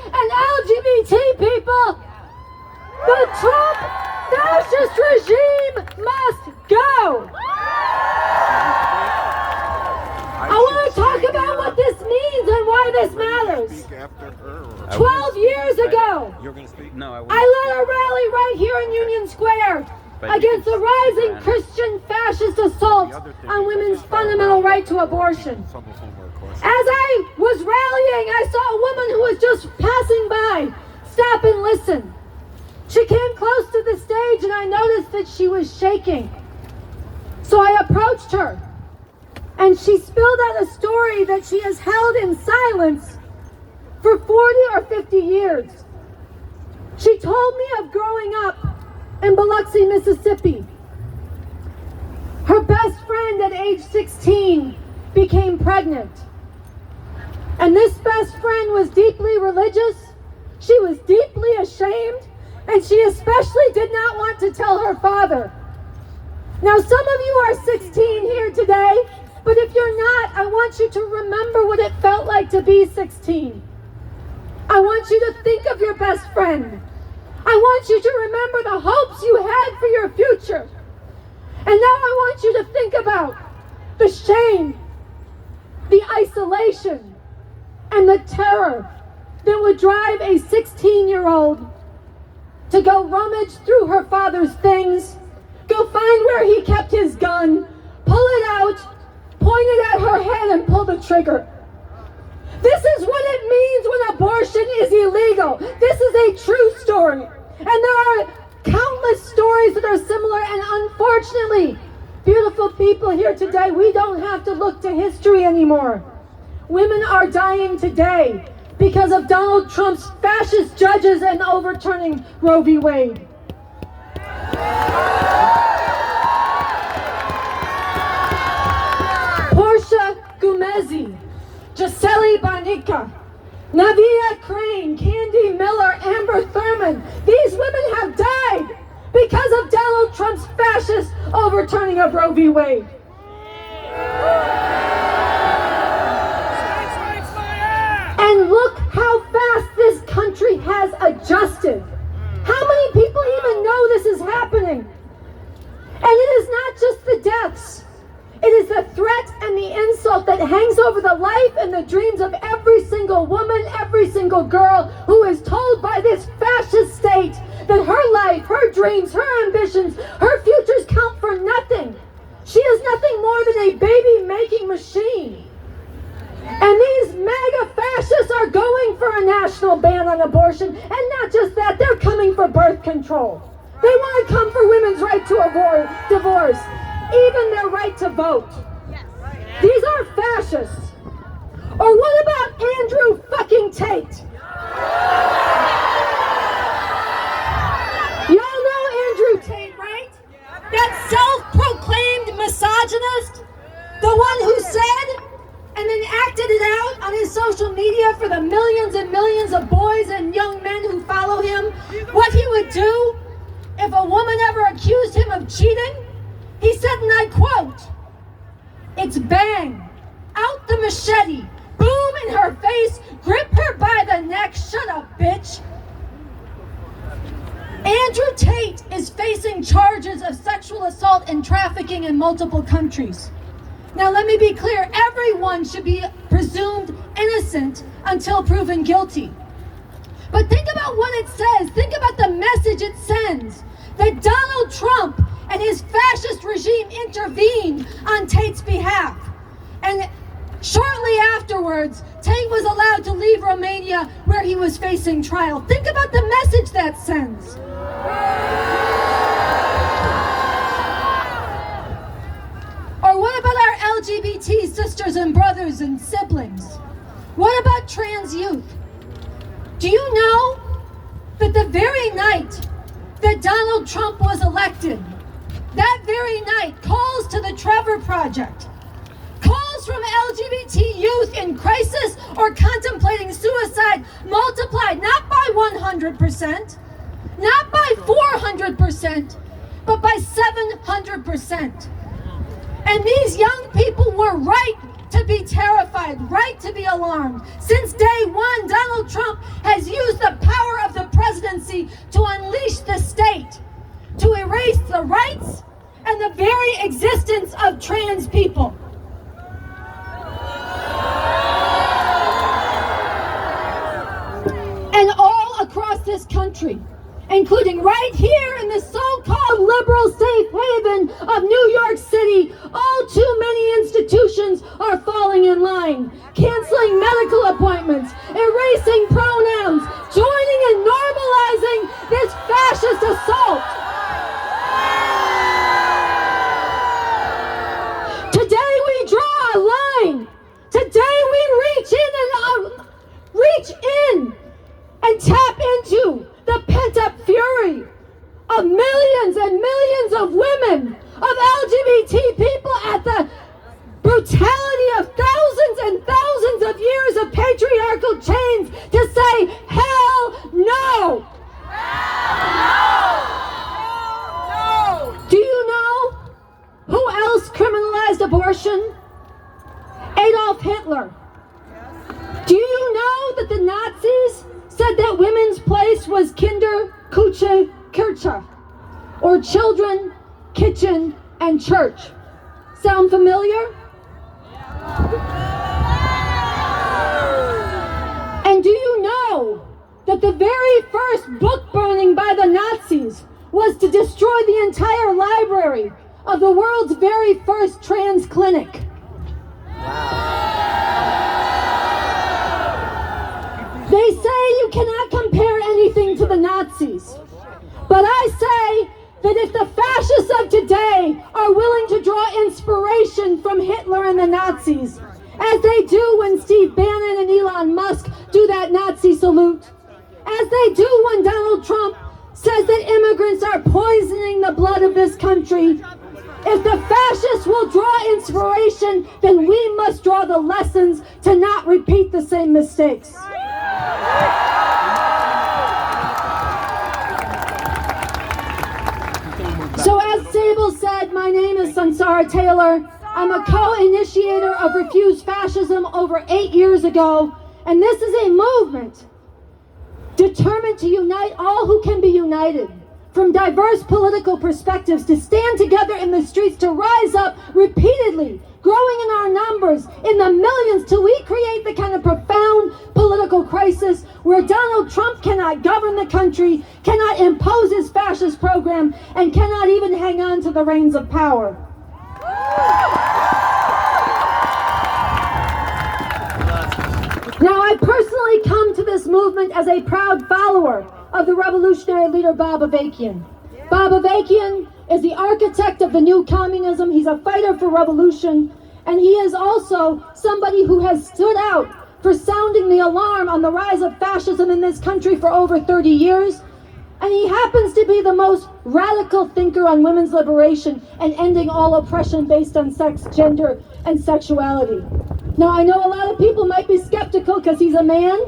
and LGBT people. The Trump fascist regime must go. I want to talk about what this means and why this matters. 12 years ago, I led a rally right here in Union Square against the rising Christian fascist assault on women's fundamental right to abortion. As I was rallying, I saw a woman who was just passing by stop and listen. She came close to the stage and I noticed that she was shaking. So I approached her and she spilled out a story that she has held in silence for 40 or 50 years. She told me of growing up in Biloxi, Mississippi. Her best friend at age 16 became pregnant. And this best friend was deeply religious. She was deeply ashamed, and she especially did not want to tell her father. Now, some of you are 16 here today, but if you're not, I want you to remember what it felt like to be 16. I want you to think of your best friend. I want you to remember the hopes you had for your future. And now I want you to think about the shame, the isolation, and the terror that would drive a 16-year-old to go rummage through her father's things, go find where he kept his gun, pull it out, point it at her head, and pull the trigger. This is what it means when abortion is illegal. This is a true story. And there are countless stories that are similar, and unfortunately, beautiful people here today, we don't have to look to history anymore. Women are dying today because of Donald Trump's fascist judges and overturning Roe v. Wade. Portia Gumezi, Gisele Banica, Navia Crane, Candy Miller, Amber Thurman. These women have died because of Donald Trump's fascist overturning of Roe v. Wade. And look how fast this country has adjusted. How many people even know this is happening? And it is not just the deaths. It is the threat and the insult that hangs over the life and the dreams of every single woman, every single girl who is told by this fascist state that her life, her dreams, her ambitions, her futures count for nothing. She is nothing more than a baby-making machine. And these MAGA fascists are going for a national ban on abortion, and not just that, they're coming for birth control. They want to come for women's right to divorce, even their right to vote. These are fascists. Or what about Andrew fucking Tate? Y'all know Andrew Tate, right? That self-proclaimed misogynist, the one who said and then acted it out on his social media for the millions and millions of boys and young men who follow him, what he would do if a woman ever accused him of cheating. He said, and I quote, "It's bang, out the machete, boom in her face, grip her by the neck, shut up, bitch." Andrew Tate is facing charges of sexual assault and trafficking in multiple countries. Now let me be clear, everyone should be presumed innocent until proven guilty. But think about what it says, think about the message it sends, that Donald Trump and his fascist regime intervened on Tate's behalf. And shortly afterwards, Tate was allowed to leave Romania where he was facing trial. Think about the message that sends. Or what about our LGBT sisters and brothers and siblings? What about trans youth? Do you know that the very night that Donald Trump was elected, that very night, calls to the Trevor Project, calls from LGBT youth in crisis or contemplating suicide multiplied not by 100%, not by 400%, but by 700%. And these young people were right to be terrified, right to be alarmed. Since day one, Donald Donald Trump has used the power of the presidency to unleash the state, to erase the rights and the very existence of trans people. And all across this country, including right here in the so-called liberal safe haven of New York City, all too many institutions are falling in line, canceling medical appointments, erasing pronouns, joining and normalizing this fascist assault. Today we draw a line. Today we reach in and tap into the pent-up fury of millions and millions of women, of LGBT people, at the brutality of thousands and thousands of years of patriarchal chains, to say, hell no! Hell no! Do you know who else criminalized abortion? Adolf Hitler. Do you know that the Nazis said that women's place was Kinder, Küche, Kirche, or children, kitchen, and church? Sound familiar? And do you know that the very first book burning by the Nazis was to destroy the entire library of the world's very first trans clinic? They say you cannot compare anything to the Nazis. But I say that if the fascists of today are willing to draw inspiration from Hitler and the Nazis, as they do when Steve Bannon and Elon Musk do that Nazi salute, as they do when Donald Trump says that immigrants are poisoning the blood of this country, if the fascists will draw inspiration, then we must draw the lessons to not repeat the same mistakes. So as Sable said, my name is Sunsara Taylor. I'm a co-initiator of Refuse Fascism over 8 years ago, and this is a movement determined to unite all who can be united, from diverse political perspectives, to stand together in the streets, to rise up repeatedly, growing in our numbers, in the millions, till we create the kind of profound political crisis where Donald Trump cannot govern the country, cannot impose his fascist program, and cannot even hang on to the reins of power. Now, I personally come to this movement as a proud follower of the revolutionary leader Bob Avakian. Bob Avakian is the architect of the new communism. He's a fighter for revolution, and he is also somebody who has stood out for sounding the alarm on the rise of fascism in this country for over 30 years. And he happens to be the most radical thinker on women's liberation and ending all oppression based on sex, gender, and sexuality. Now, I know a lot of people might be skeptical because he's a man,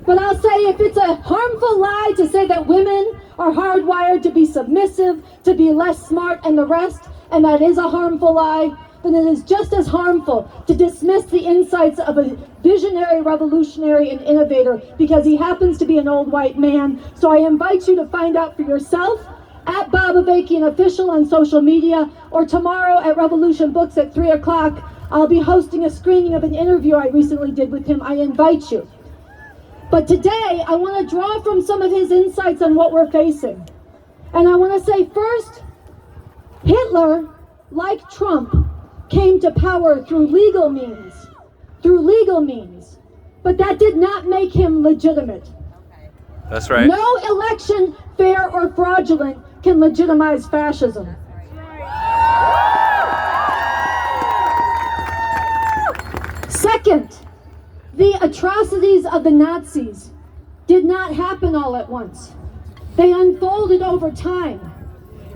but I'll say if it's a harmful lie to say that women are hardwired to be submissive, to be less smart, and the rest, and that is a harmful lie, then it is just as harmful to dismiss the insights of a visionary, revolutionary, and innovator because he happens to be an old white man. So I invite you to find out for yourself at Bob Avakian Official on social media, or tomorrow at Revolution Books at 3 o'clock. I'll be hosting a screening of an interview I recently did with him. I invite you. But today, I want to draw from some of his insights on what we're facing. And I want to say first, Hitler, like Trump, came to power through legal means. But that did not make him legitimate. That's right. No election, fair or fraudulent, can legitimize fascism. Second, the atrocities of the Nazis did not happen all at once. They unfolded over time.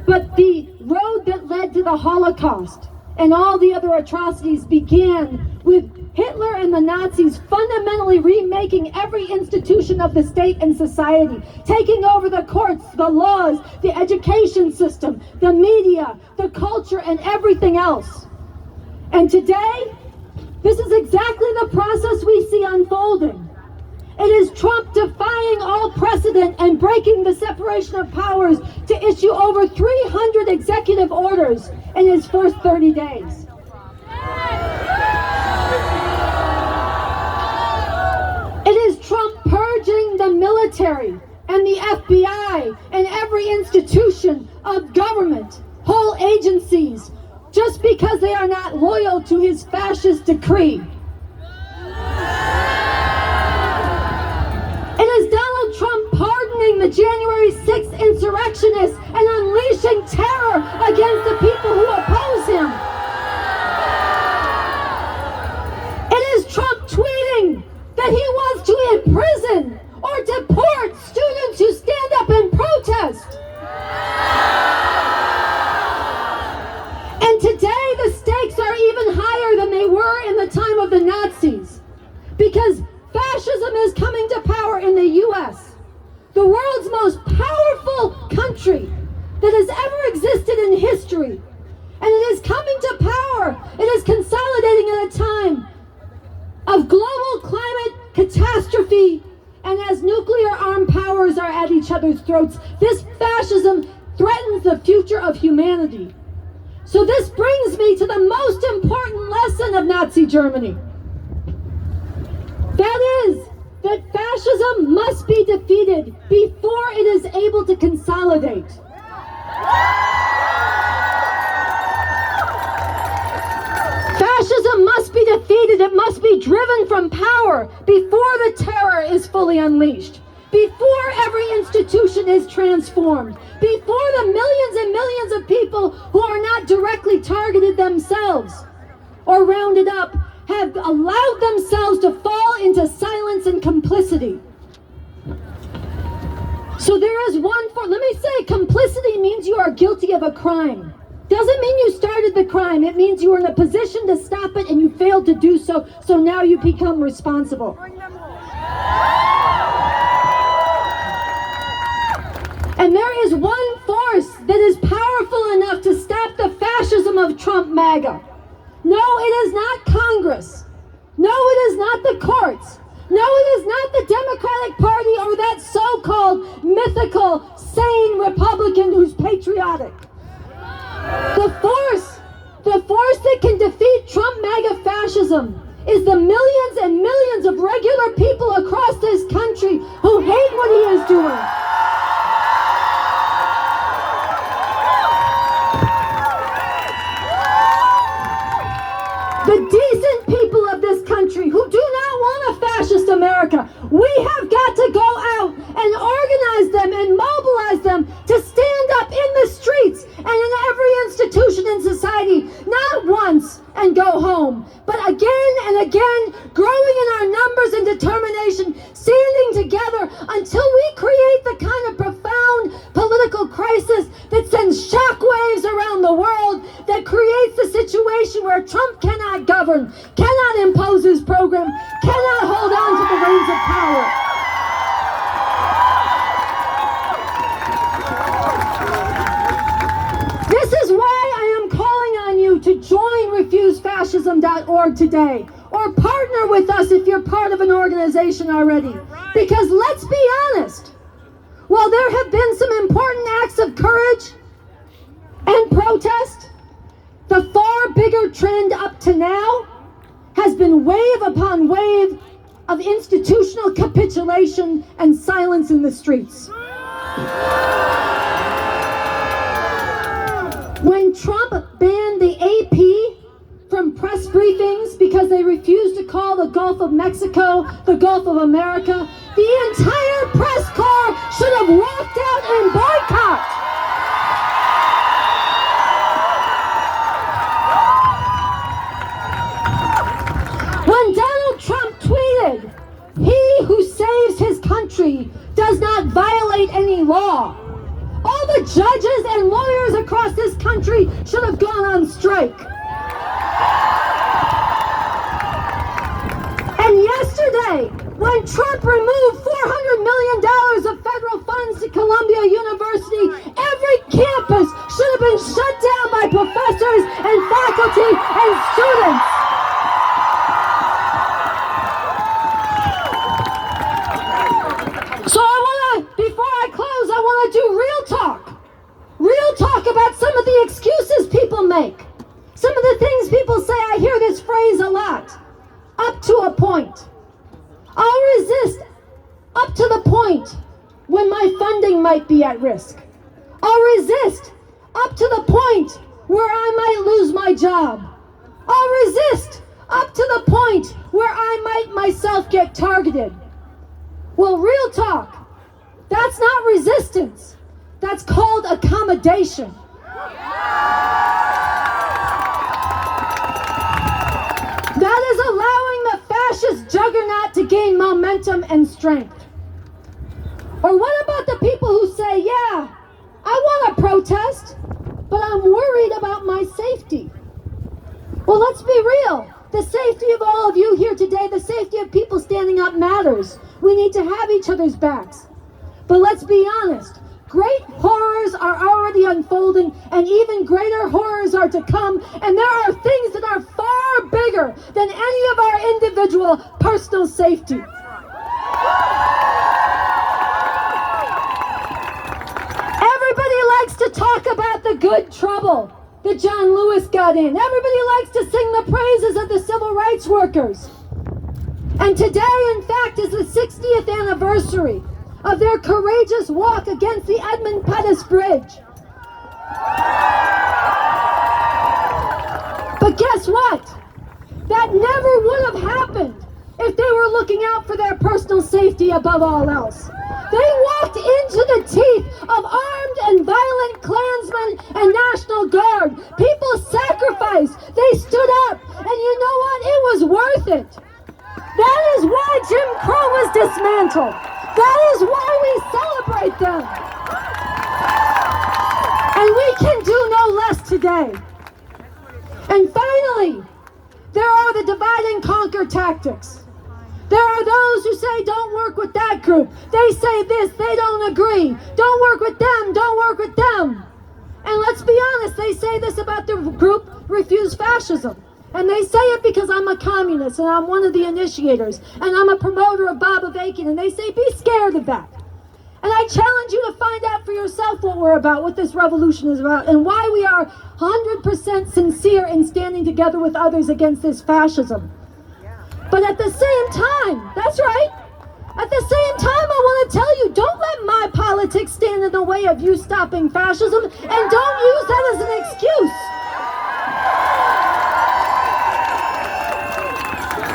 But the road that led to the Holocaust and all the other atrocities began with Hitler and the Nazis fundamentally remaking every institution of the state and society, taking over the courts, the laws, the education system, the media, the culture, and everything else. And today, this is exactly the process we see unfolding. It is Trump president and breaking the separation of powers to issue over 300 executive orders in his first 30 days. It is Trump purging the military and the FBI and every institution of government, whole agencies, just because they are not loyal to his fascist decree. It is Donald Trump pardoning the January 6th insurrectionists and unleashing terror against the people who oppose him. It is Trump tweeting that he wants to imprison or deport students who stand up and protest. And today the stakes are even higher than they were in the time of the Nazis, because fascism is coming to power in the U.S., the world's most powerful country that has ever existed in history. And it is coming to power. It is consolidating at a time of global climate catastrophe, and as nuclear armed powers are at each other's throats, this fascism threatens the future of humanity. So this brings me to the most important lesson of Nazi Germany. That is, that fascism must be defeated before it is able to consolidate. Fascism must be defeated. It must be driven from power before the terror is fully unleashed, before every institution is transformed, before the millions and millions of people who are not directly targeted themselves or rounded up have allowed themselves to fall into silence and complicity. So there is let me say, complicity means you are guilty of a crime. Doesn't mean you started the crime. It means you were in a position to stop it and you failed to do so, so now you become responsible. And there is one force that is powerful enough to stop the fascism of Trump MAGA. No, it is not Congress. No, it is not the courts. No, it is not the Democratic Party or that so-called mythical, sane Republican who's patriotic. The force that can defeat Trump MAGA fascism is the millions and millions of regular people across this country who hate what he is doing. The decent people of this country who do not want a fascist America. We have got to go out and organize them and mobilize them to stand up in the streets and in every institution in society, not once and go home, but again and again, growing in our numbers and determination, standing together until we create the kind of profound political crisis that sends shockwaves around the world, that creates the situation where Trump cannot govern, cannot impose his program, cannot hold on to the reins of power. This is why I am calling on you to join refusefascism.org today, or partner with us if you're part of an organization already. Because let's be honest, while there have been some important acts of courage and protest, the far bigger trend up to now has been wave upon wave of institutional capitulation and silence in the streets. When Trump banned the AP from press briefings because they refused to call the Gulf of Mexico the Gulf of America, the entire press corps should have walked out and boycotted. When Donald Trump tweeted, "He who saves his country does not violate any law," all the judges and lawyers across this country should have gone on strike. And yesterday, when Trump removed $400 million of federal funds to Columbia University, every campus should have been shut down by professors and faculty and students. So I want to, before make. Some of the things people say, I hear this phrase a lot. Up to a point. I'll resist up to the point when my funding might be at risk. I'll resist up to the point where I might lose my job. I'll resist up to the point where I might myself get targeted. Well, real talk, that's not resistance. That's called accommodation. That is allowing the fascist juggernaut to gain momentum and strength. Or what about the people who say, yeah, I want to protest, but I'm worried about my safety? Well, let's be real. The safety of all of you here today, the safety of people standing up matters. We need to have each other's backs. But let's be honest. Great horrors are already unfolding, and even greater horrors are to come, and there are things that are far bigger than any of our individual personal safety. Everybody likes to talk about the good trouble that John Lewis got in. Everybody likes to sing the praises of the civil rights workers. And today, in fact, is the 60th anniversary of their courageous walk against the Edmund Pettus Bridge. But guess what? That never would have happened if they were looking out for their personal safety above all else. They walked into the teeth of armed and violent Klansmen and National Guard. People sacrificed. They stood up. And you know what? It was worth it. That is why Jim Crow was dismantled. That is why we celebrate them. And we can do no less today. And finally, there are the divide and conquer tactics. There are those who say, don't work with that group. They say this, they don't agree. Don't work with them, don't work with them. And let's be honest, they say this about the group Refuse Fascism. And they say it because I'm a communist and I'm one of the initiators and I'm a promoter of Bob Avakian, and they say be scared of that. And I challenge you to find out for yourself what we're about, what this revolution is about, and why we are 100% sincere in standing together with others against this fascism. But at the same time, that's right, at the same time I want to tell you, don't let my politics stand in the way of you stopping fascism, and don't use that as an excuse.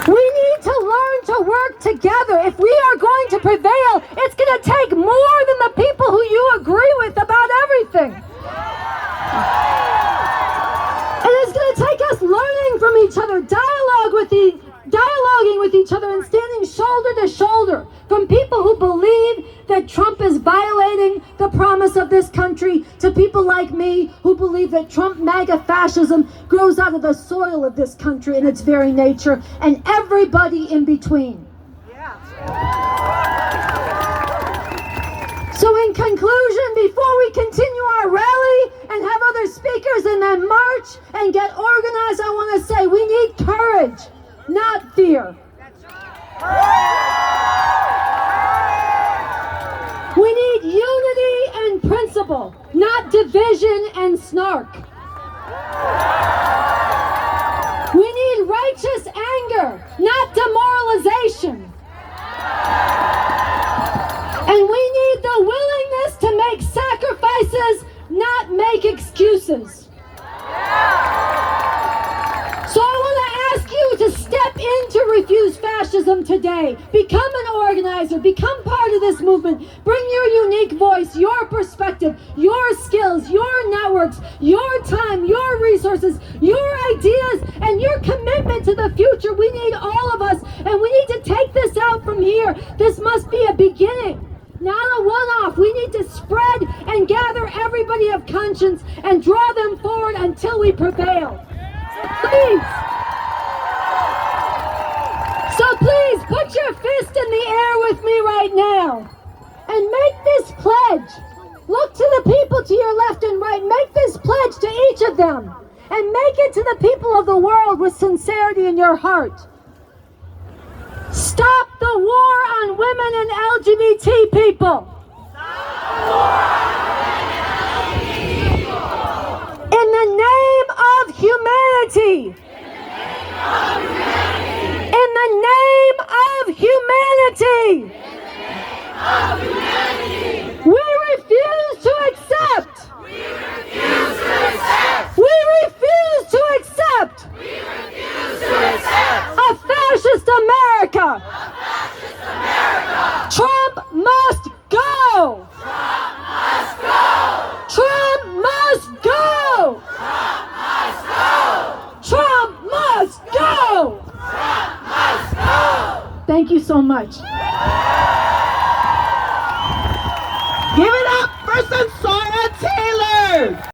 We need to learn to work together. If we are going to prevail, it's going to take more than the people who you agree with about everything. And it's going to take us learning from each other, dialoguing with each other and standing shoulder to shoulder from people who believe that Trump is violating the promise of this country to people like me who believe that Trump MAGA fascism grows out of the soil of this country in its very nature, and everybody in between. So in conclusion, before we continue our rally and have other speakers and then march and get organized, I want to say we need courage, not fear. We need unity and principle, not division and snark. We need righteous anger, not demoralization. And we need the willingness to make sacrifices, not make excuses. So I want to ask you to step into Refuse Fascism today. Become an organizer. Become part of this movement. Bring your unique voice, your perspective, your skills, your networks, your time, your resources, your ideas, and your commitment to the future. We need all of us, and we need to take this out from here. This must be a beginning, not a one-off. We need to spread and gather everybody of conscience and draw them forward until we prevail. Please. So please put your fist in the air with me right now and make this pledge. Look to the people to your left and right. Make this pledge to each of them and make it to the people of the world with sincerity in your heart. Stop the war on women and LGBT people. Stop the war on women and LGBT people. In the name of humanity. In the name of humanity. We refuse to accept. We refuse to accept. A fascist America. Trump must go. Trump must go. Trump must go. Thank you so much. Give it up for Sunsara Taylor!